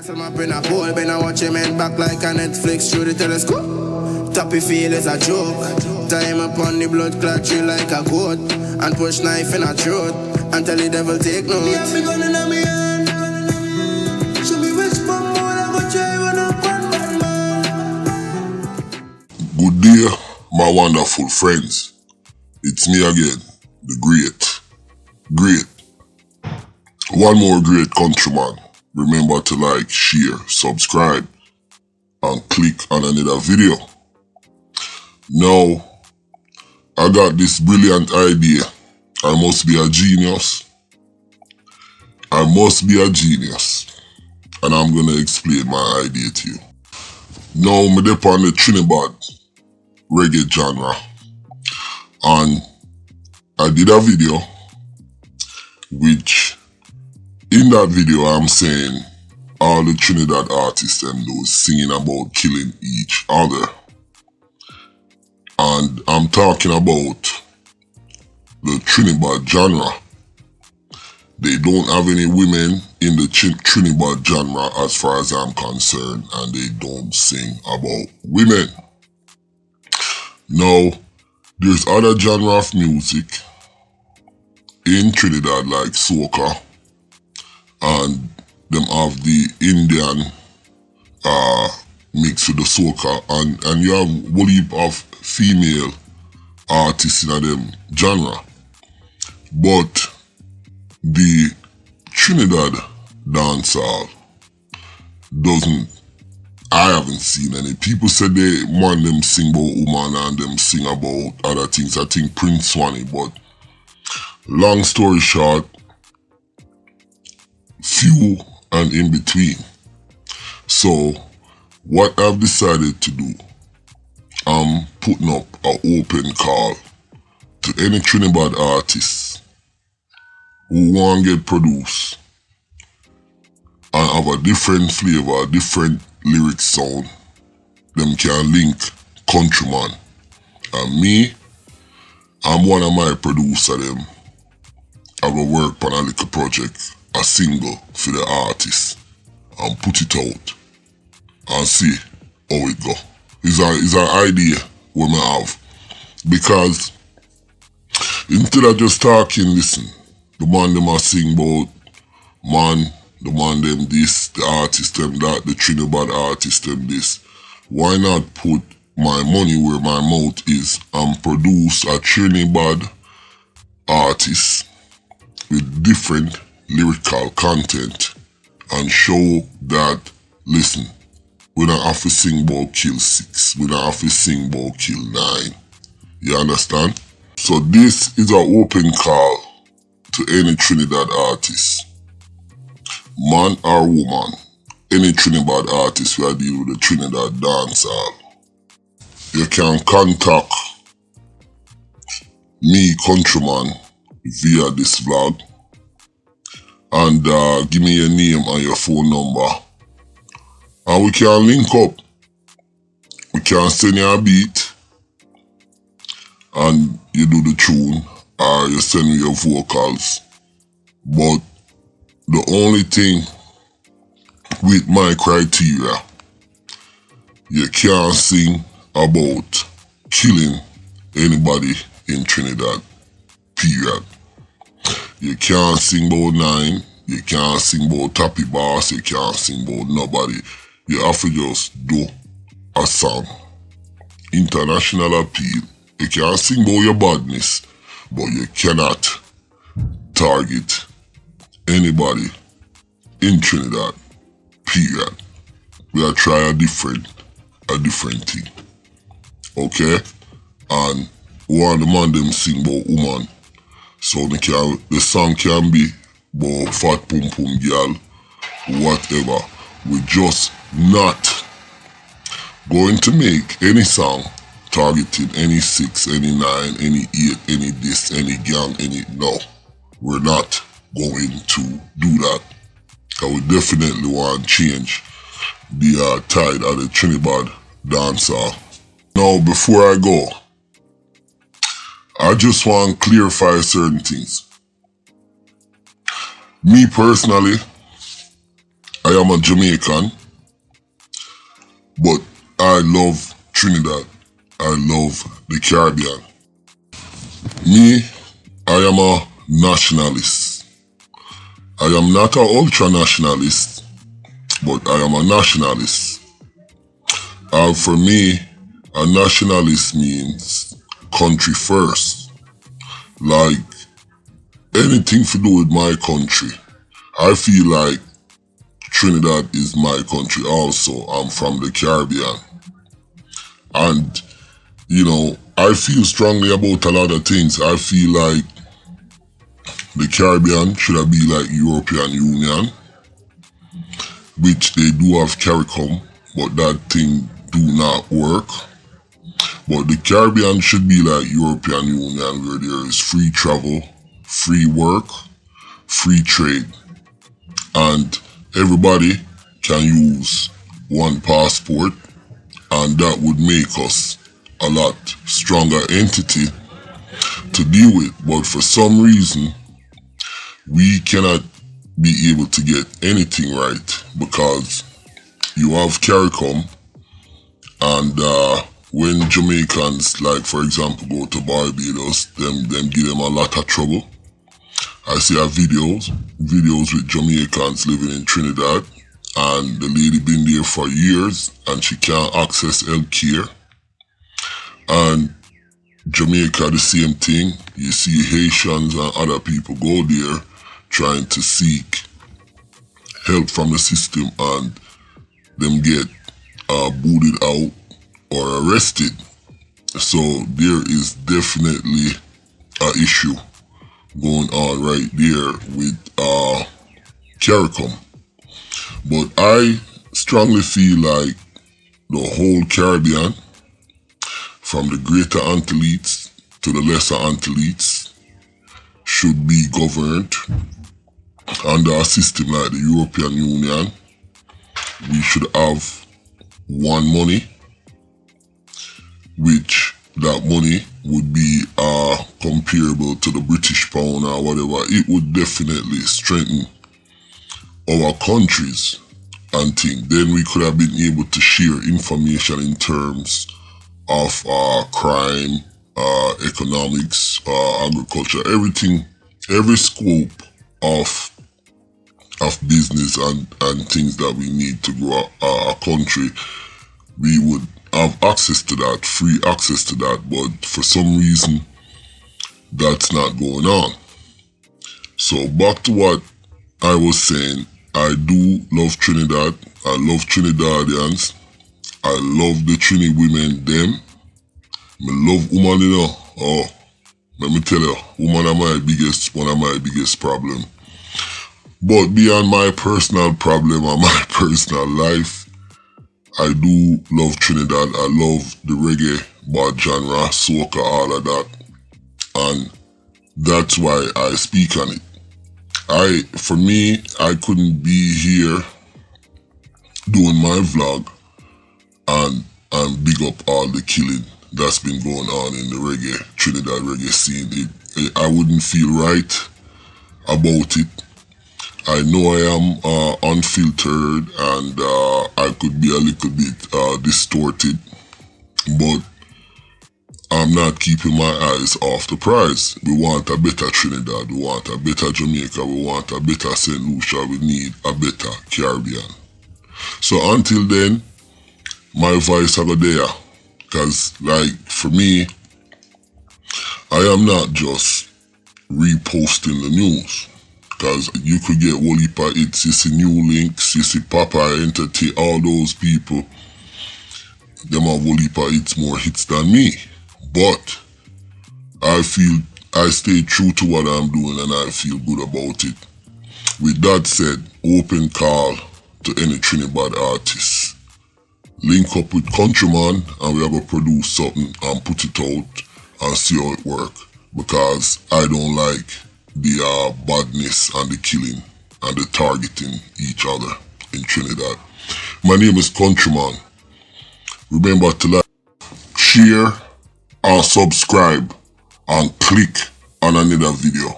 Some up in a pole, been I watch him head back like a Netflix through the telescope. Toppy feel is a joke. Tie him up on the blood clot tree like a goat, and push knife in a throat, and tell the devil take note. Me have me gun in my hand. Show me which bum more I go try when I'm one man. Good day, my wonderful friends. It's me again, the great. One more great countryman. Remember to like, share, subscribe, and click on another video. Now, I got this brilliant idea. I must be a genius. And I'm gonna explain my idea to you. Now, I'm up on the TRINIBAD reggae genre. And I did a video, which in that video I'm saying all the Trinidad artists and those singing about killing each other. And I'm talking about the TRINIBAD genre. They don't have any women in the TRINIBAD genre as far as I'm concerned, and they don't sing about women. Now, there's other genre of music in Trinidad like soca, and them have the Indian mix with the soca, and you have a whole heap of female artists in them genre. But the Trinidad dancehall I haven't seen any. People said they want them sing about woman and them sing about other things. I think Prince Swanee, but long story short, few and in between. So what I've decided to do, I'm putting up an open call to any TRINIBAD artists who want to get produced and have a different flavor, a different lyric sound. Them can link Countryman. And me, I'm one of my producer them. I will work on a little project, a single for the artist, and put it out and see how it go. It's an idea we may have. Because instead of just talking, listen, the man them are sing about man, the man them this, the artist them that, the TRINIBAD artist them this. Why not put my money where my mouth is and produce a TRINIBAD artist with different lyrical content and show that, listen, we don't have to sing about kill 6, we don't have to sing about kill 9. You understand? So this is an open call to any Trinidad artist, man or woman, any TRINIBAD artist who are dealing with the Trinidad dancehall. You can contact me, Countryman, via this vlog, and give me your name and your phone number, and we can link up. We can send you a beat and you do the tune, or you send me your vocals. But the only thing with my criteria, you can't sing about killing anybody in Trinidad, period. You can't sing about 9, you can't sing about Tappy Boss, you can't sing about nobody. You have to just do a song. International appeal. You can't sing about your badness, but you cannot target anybody in Trinidad, period. We are trying a different thing. Okay? And one of the man them sing about woman. So the song can be about fat pum pum girl, whatever. We just not going to make any song targeting any 6, any 9, any 8, any this, any gang, any no. We're not going to do that. I would definitely want to change the tide of the TRINIBAD dancehall. Now, before I go, I just want to clarify certain things. Me personally, I am a Jamaican, but I love Trinidad. I love the Caribbean. Me, I am a nationalist. I am not an ultra-nationalist, but I am a nationalist. For me, a nationalist means country first. Like anything to do with my country. I feel like Trinidad is my country also. I'm from the Caribbean. And, you know, I feel strongly about a lot of things. I feel like the Caribbean should be like European Union, which they do have CARICOM, but that thing do not work. But the Caribbean should be like European Union, where there is free travel, free work, free trade, and everybody can use one passport, and that would make us a lot stronger entity to deal with. But for some reason, we cannot be able to get anything right because you have CARICOM, and when Jamaicans, like for example, go to Barbados, them give them a lot of trouble. I see videos with Jamaicans living in Trinidad, and the lady been there for years and she can't access health care. And Jamaica, the same thing. You see Haitians and other people go there trying to seek help from the system, and them get booted out or arrested. So there is definitely an issue going on right there with CARICOM. But I strongly feel like the whole Caribbean, from the Greater Antilles to the Lesser Antilles, should be governed under a system like the European Union. We should have one money, which that money would be comparable to the British pound or whatever. It would definitely strengthen our countries and things. Then we could have been able to share information in terms of crime, economics, agriculture, everything, every scope of business and things that we need to grow our country. We would have access to that, free access to that, but for some reason that's not going on. So back to what I was saying, I do love Trinidad. I love Trinidadians. I love the Trini women, them. I love woman, you know. Oh, let me tell you, woman are one of my biggest problem. But beyond my personal problem and my personal life, I do love Trinidad. I love the reggae, bad genre, soca, all of that. And that's why I speak on it. For me, I couldn't be here doing my vlog and big up all the killing that's been going on in the reggae, Trinidad reggae scene. I wouldn't feel right about it. I know I am unfiltered and I could be a little bit distorted, but I'm not keeping my eyes off the prize. We want a better Trinidad, we want a better Jamaica, we want a better St. Lucia, we need a better Caribbean. So until then, my voice will go there. Because like for me, I am not just reposting the news. Because you could get whole heap of hits. You see New Links, you see Papa Entertain, all those people, them have whole heap of hits, more hits than me. But I feel I stay true to what I'm doing and I feel good about it. With that said, open call to any TRINIBAD artists. Link up with COUNTRYMAN and we are going to produce something and put it out and see how it works. Because I don't like the badness and the killing and the targeting each other in Trinidad. My name is COUNTRYMAN. Remember to like, share, and subscribe and click on another video.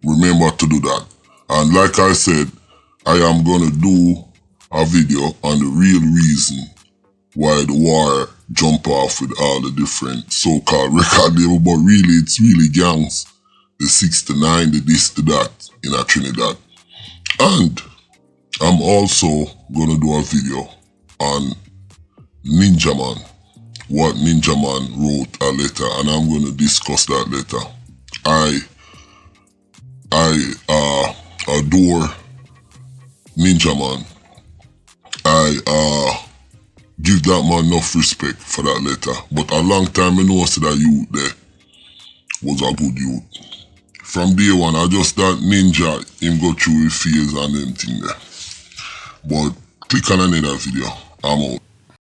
Remember to do that. And like I said, I am going to do a video on the real reason why the war jump off with all the different so-called record label, but really it's really gangs. The 6 to 9, the this to that in a Trinidad. And I'm also gonna do a video on Ninja Man. What Ninja Man wrote a letter, and I'm gonna discuss that letter. I adore Ninja Man. I give that man enough respect for that letter. But a long time I know that youth there was a good youth. From day one, I just thought Ninja, him go through his fears and them thing there. But click on another video. I'm out.